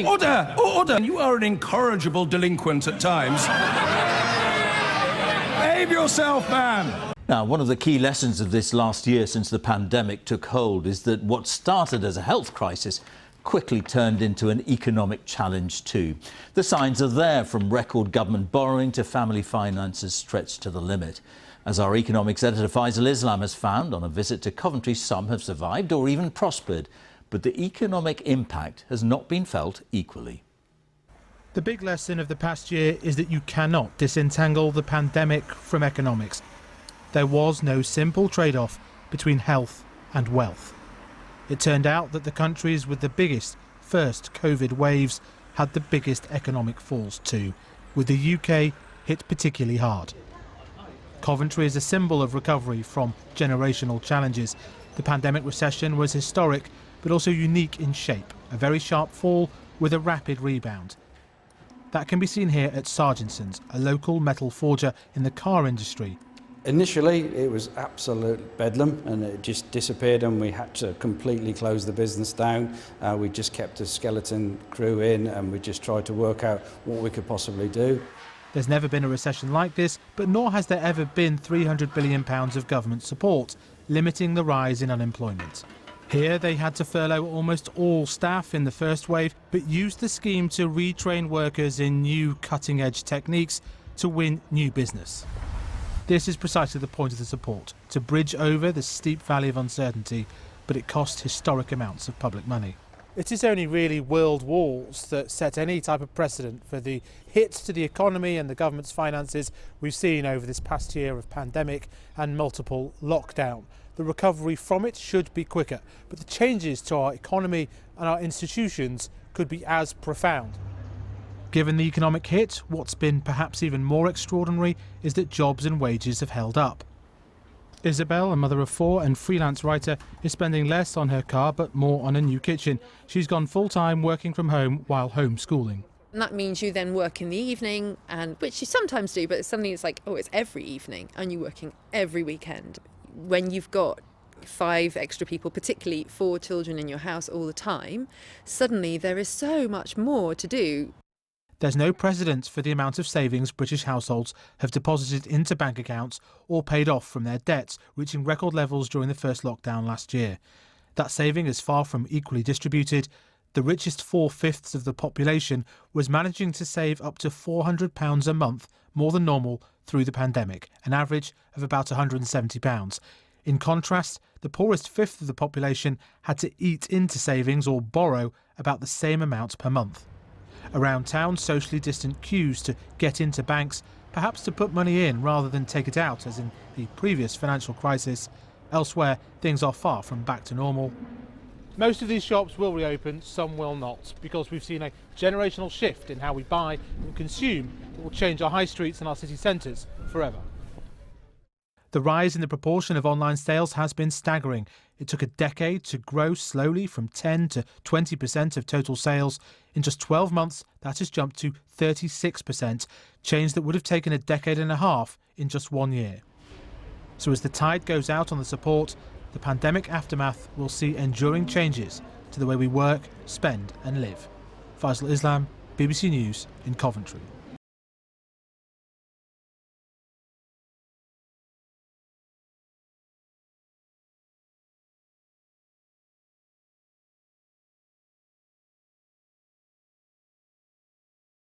Order! Order! You are an incorrigible delinquent at times. Behave yourself, man! Now, one of the key lessons of this last year since the pandemic took hold is that what started as a health crisis quickly turned into an economic challenge too. The signs are there, from record government borrowing to family finances stretched to the limit. As our economics editor Faisal Islam has found on a visit to Coventry, some have survived or even prospered, but the economic impact has not been felt equally. The big lesson of the past year is that you cannot disentangle the pandemic from economics. There was no simple trade-off between health and wealth. It turned out that the countries with the biggest first Covid waves had the biggest economic falls too, with the UK hit particularly hard. Coventry is a symbol of recovery from generational challenges. The pandemic recession was historic, but also unique in shape, a very sharp fall with a rapid rebound. That can be seen here at Sargenson's, a local metal forger in the car industry. Initially it was absolute bedlam and it just disappeared, and we had to completely close the business down. We just kept a skeleton crew in and we just tried to work out what we could possibly do. There's never been a recession like this, but nor has there ever been £300 billion of government support, limiting the rise in unemployment. Here they had to furlough almost all staff in the first wave, but used the scheme to retrain workers in new cutting-edge techniques to win new business. This is precisely the point of the support, to bridge over the steep valley of uncertainty, but it cost historic amounts of public money. It is only really world wars that set any type of precedent for the hits to the economy and the government's finances we've seen over this past year of pandemic and multiple lockdown. The recovery from it should be quicker, but the changes to our economy and our institutions could be as profound. Given the economic hit, what's been perhaps even more extraordinary is that jobs and wages have held up. Isabel, a mother of four and freelance writer, is spending less on her car but more on a new kitchen. She's gone full-time working from home while homeschooling. And that means you then work in the evening, and which you sometimes do, but suddenly it's like, oh, it's every evening and you're working every weekend. When you've got 5 extra people, particularly 4 children in your house all the time, suddenly there is so much more to do. There's no precedent for the amount of savings British households have deposited into bank accounts or paid off from their debts, reaching record levels during the first lockdown last year. That saving is far from equally distributed. The richest 4/5 of the population was managing to save up to £400 a month, more than normal, through the pandemic, an average of about £170. In contrast, the poorest 1/5 of the population had to eat into savings or borrow about the same amount per month. Around town, socially distant queues to get into banks, perhaps to put money in rather than take it out, as in the previous financial crisis. Elsewhere, things are far from back to normal. Most of these shops will reopen, some will not, because we've seen a generational shift in how we buy and consume that will change our high streets and our city centres forever. The rise in the proportion of online sales has been staggering. It took a decade to grow slowly from 10 to 20% of total sales. In just 12 months, that has jumped to 36%, change that would have taken a decade and a half in just 1 year. So as the tide goes out on the support, the pandemic aftermath will see enduring changes to the way we work, spend and live. Faisal Islam, BBC News in Coventry.